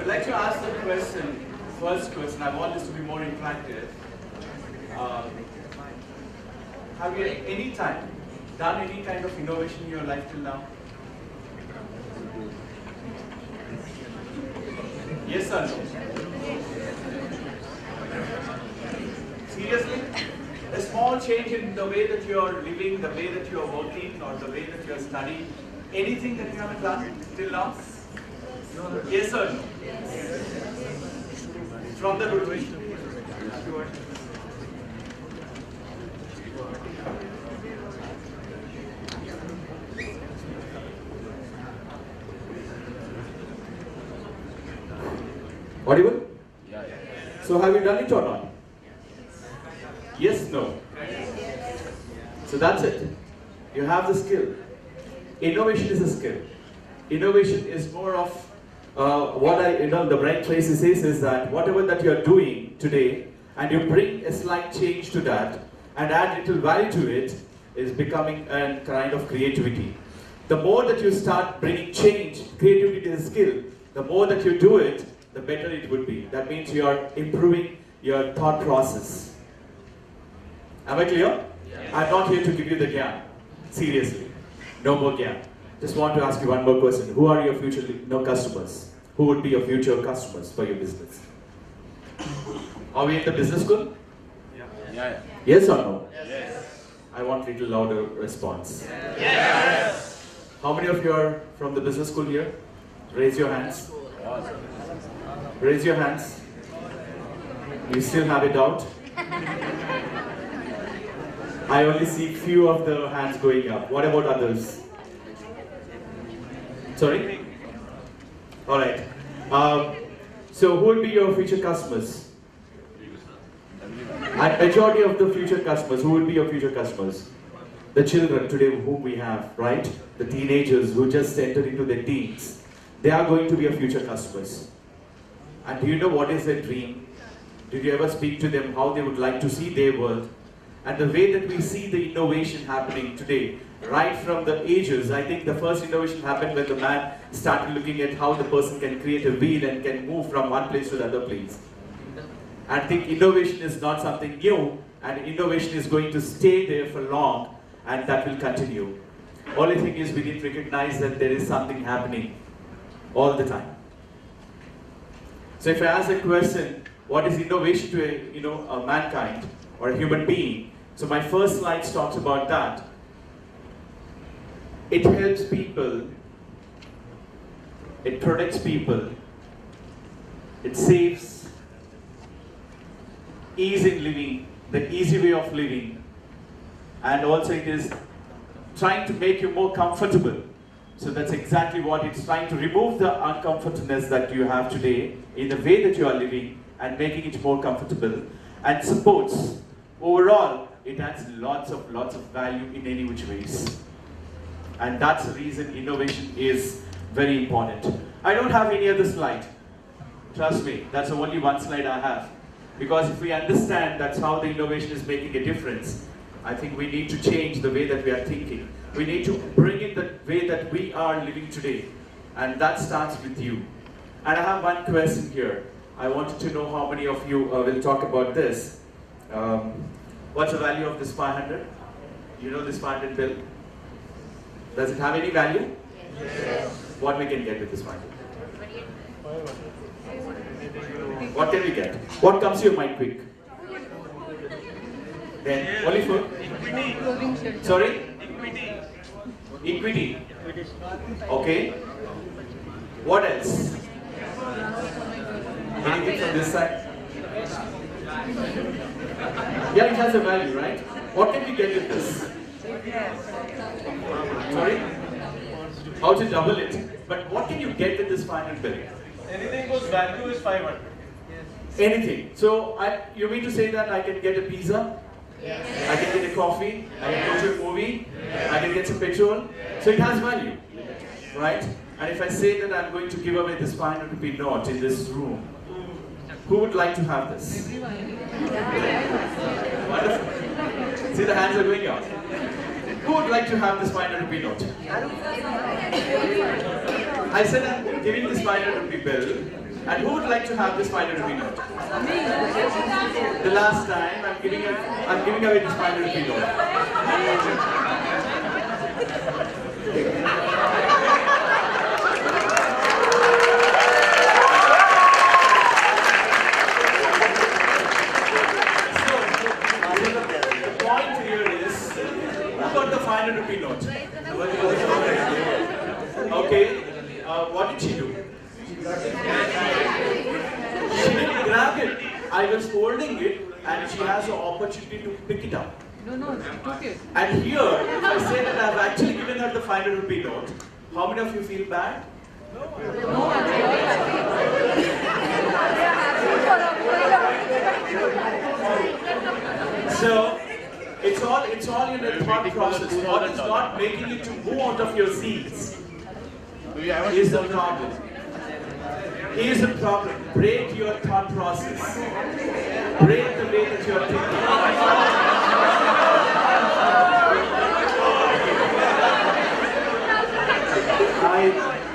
I'd like to ask the question, first question, I want this to be more interactive. Have you any time done any kind of innovation in your life till now? Yes or no? Seriously? A small change in the way that you are living, the way that you are working, or the way that you are studying, anything that you haven't done till now? Yes or no? From the root. Audible? Yeah. So have you done it or not? Yes, no. So that's it. You have the skill. Innovation is a skill. Innovation is more of the Bright Tracy says is that whatever that you are doing today, and you bring a slight change to that, and add little value to it, is becoming a kind of creativity. The more that you start bringing change, creativity is a skill, the more that you do it, the better it would be. That means you are improving your thought process. Am I clear? Yes. I'm not here to give you the gap. Seriously. No more gap. Just want to ask you one more question. Who are your future customers? Who would be your future customers for your business? Are we in the business school? Yeah. Yes or no? Yes. I want a little louder response. Yes. How many of you are from the business school here? Raise your hands. Raise your hands. You still have a doubt? I only see few of the hands going up. What about others? Sorry? Alright. So who will be your future customers? And majority of the future customers, who will be your future customers? The children today whom we have, right? The teenagers who just entered into their teens. They are going to be your future customers. And do you know what is their dream? Did you ever speak to them how they would like to see their world? And the way that we see the innovation happening today, right from the ages, I think the first innovation happened when the man started looking at how the person can create a wheel and can move from one place to the other place. I think innovation is not something new, and innovation is going to stay there for long, and that will continue. Only thing is we need to recognize that there is something happening all the time. So if I ask a question, what is innovation to a mankind or a human being? So my first slide talks about that. It helps people, it protects people, it saves ease in living, the easy way of living, and also it is trying to make you more comfortable. So that's exactly what it's trying to remove the uncomfortableness that you have today in the way that you are living and making it more comfortable, and supports. Overall, it adds lots of value in any which ways. And that's the reason innovation is very important. I don't have any other slide. Trust me, that's the only one slide I have. Because if we understand that's how the innovation is making a difference, I think we need to change the way that we are thinking. We need to bring in the way that we are living today. And that starts with you. And I have one question here. I wanted to know how many of you will talk about this. What's the value of this 500? You know this 500 bill? Does it have any value? Yes. What we can get with this 500? What can we get? What comes to your mind quick? Then only for equity. Sorry? Equity. Okay. What else? Anything from this side? Yeah, it has a value, right? What can we get with this? Sorry? How to double it? But what can you get with this 500 bill? Anything whose value is 500. Anything. So you mean to say that I can get a pizza? Yes. I can get a coffee? I can go to a movie? Yes. I can get some petrol? Yes. So it has value, right? And if I say that I'm going to give away this 500 rupee note in this room, who would like to have this? Wonderful. See, the hands are going out. Who would like to have this 500 rupee note? I said I'm giving this 500 rupee bill And who would like to have this 500 rupee note? The last time I'm giving away this 500 rupee note. The point here is, who got the 500 rupee note? Okay, what did she do? She didn't grab it. I was holding it and she has the opportunity to pick it up. No, she took it. And here, if I say that I've actually given her the 500 rupee note, how many of you feel bad? No, I'm very happy. So, it's all in the thought process. What is not making you to move out of your seats is the problem. Is the problem. Break your thought process. Break the way that you are thinking.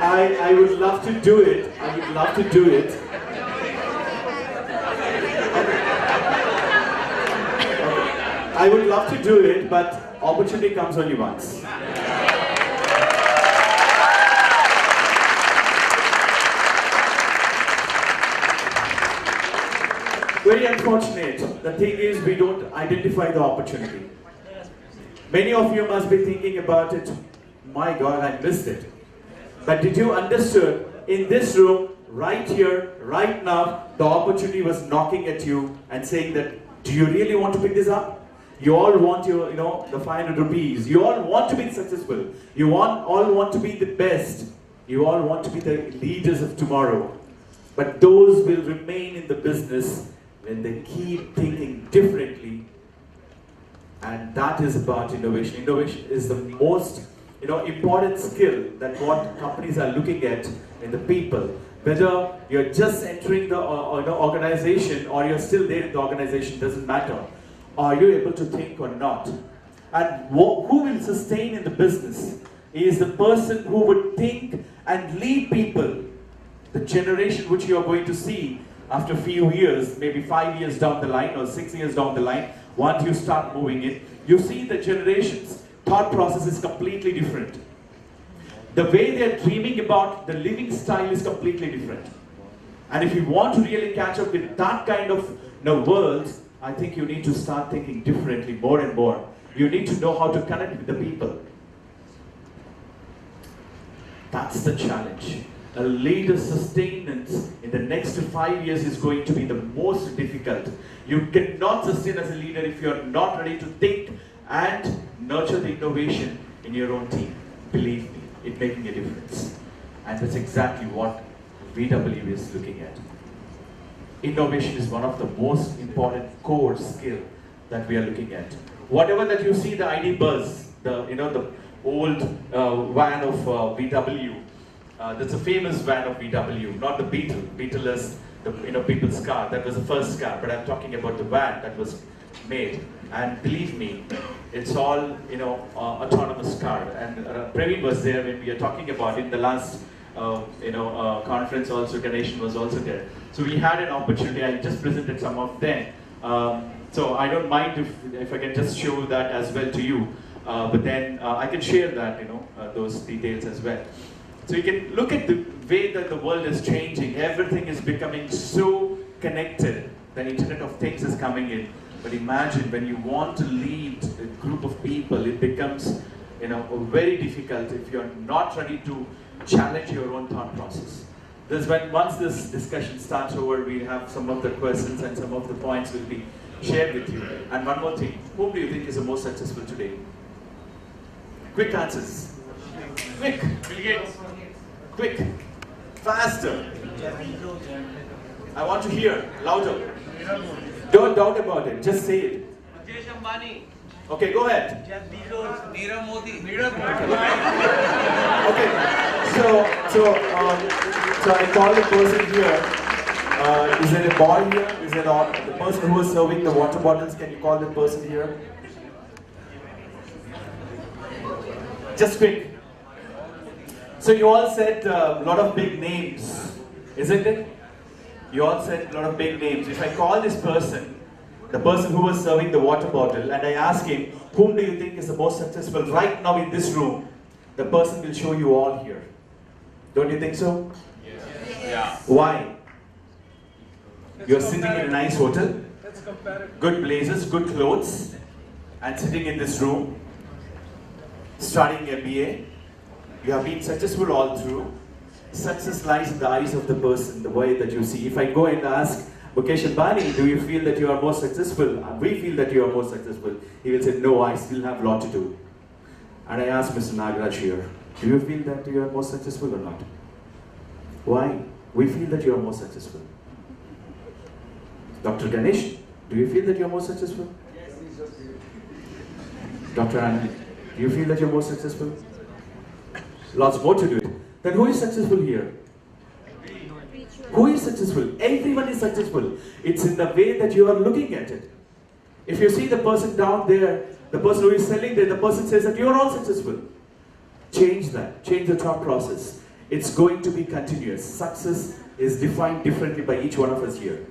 I would love to do it. I would love to do it. I would love to do it, but opportunity comes only once. Very unfortunate. The thing is, we don't identify the opportunity. Many of you must be thinking about it. My God, I missed it. But did you understand? In this room, right here, right now, the opportunity was knocking at you and saying that, do you really want to pick this up? You all want your, the 500 rupees. You all want to be successful. You all want to be the best. You all want to be the leaders of tomorrow. But those will remain in the business when they keep thinking differently. And that is about innovation. Innovation is the most important skill that what companies are looking at in the people. Whether you're just entering the organization or you're still there in the organization, doesn't matter. Are you able to think or not? And who will sustain in the business is the person who would think and lead people. The generation which you are going to see after a few years, maybe 5 years down the line or 6 years down the line, once you start moving it, you see the generations' thought process is completely different. The way they are dreaming about the living style is completely different. And if you want to really catch up with that kind of world, I think you need to start thinking differently more and more. You need to know how to connect with the people. That's the challenge. A leader's sustenance in the next 5 years is going to be the most difficult. You cannot sustain as a leader if you are not ready to think and nurture the innovation in your own team. Believe me, it's making a difference. And that's exactly what VW is looking at. Innovation is one of the most important core skill that we are looking at. Whatever that you see, the ID Buzz, the old van of VW, that's a famous van of VW, not the Beetle. Beetle is the people's car. That was the first car, but I'm talking about the van that was made. And believe me, it's all autonomous car. And Praveen was there when we are talking about it in the last conference. Also, Ganesh was also there. So we had an opportunity. I just presented some of them. So I don't mind if I can just show that as well to you. But then I can share that those details as well. So you can look at the way that the world is changing. Everything is becoming so connected. The Internet of Things is coming in. But imagine when you want to lead a group of people, it becomes very difficult if you're not ready to challenge your own thought process. Once this discussion starts over, we have some of the questions and some of the points will be shared with you. And one more thing, whom do you think is the most successful today? Quick answers. Quick. Quick. Faster. I want to hear. Louder. Don't doubt about it. Just say it. Mukesh Ambani. Okay, go ahead. Jeff Bezos. Nirav Modi. Okay. So I call the person here. Is there a boy here? Is there the person who is serving the water bottles? Can you call the person here? Just quick. So you all said a lot of big names, isn't it? You all said a lot of big names. If I call this person, the person who was serving the water bottle, and I ask him, whom do you think is the most successful right now in this room? The person will show you all here. Don't you think so? Yeah. Why? You're sitting in a nice hotel, good blazers, good clothes, and sitting in this room, studying MBA. You have been successful all through. Success lies in the eyes of the person, the way that you see. If I go and ask Mukesh Ambani, do you feel that you are more successful? We feel that you are more successful. He will say, no, I still have a lot to do. And I ask Mr. Nagaraj here, do you feel that you are more successful or not? Why? We feel that you are more successful. Dr. Ganesh, do you feel that you are more successful? Yes, he's just here. Dr. Anand, do you feel that you're more successful? Lots more to do it. Then who is successful here? Who is successful? Everyone is successful. It's in the way that you are looking at it. If you see the person down there, the person who is selling there, the person says that you are all successful. Change that. Change the thought process. It's going to be continuous. Success is defined differently by each one of us here.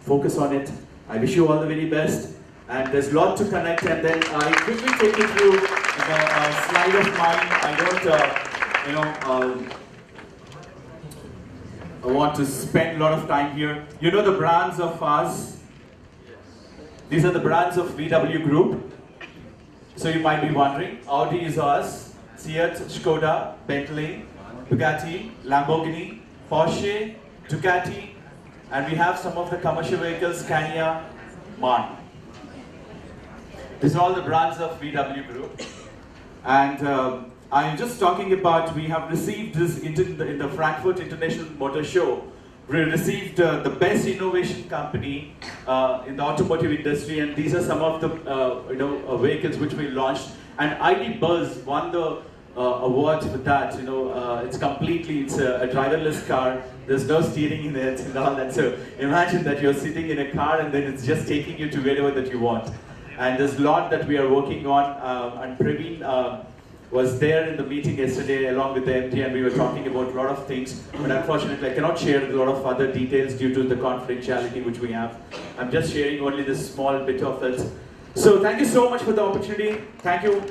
Focus on it. I wish you all the very best. And there's a lot to connect. And then I quickly take you through a slide of mine. I don't, I want to spend a lot of time here. You know the brands of ours? These are the brands of VW Group. So you might be wondering, Audi is ours, Seat, Skoda, Bentley, Bugatti, Lamborghini, Porsche, Ducati, and we have some of the commercial vehicles, Scania, MAN. These are all the brands of VW Group. And I'm just talking about, we have received this in the Frankfurt International Motor Show. We received the best innovation company in the automotive industry, and these are some of the vehicles which we launched. And ID Buzz won the award for that. It's a driverless car. There's no steering in it and all that. So imagine that you're sitting in a car and then it's just taking you to wherever that you want. And there's a lot that we are working on. And Praveen was there in the meeting yesterday along with the MD, and we were talking about a lot of things. But unfortunately, I cannot share a lot of other details due to the confidentiality which we have. I'm just sharing only this small bit of it. So thank you so much for the opportunity. Thank you.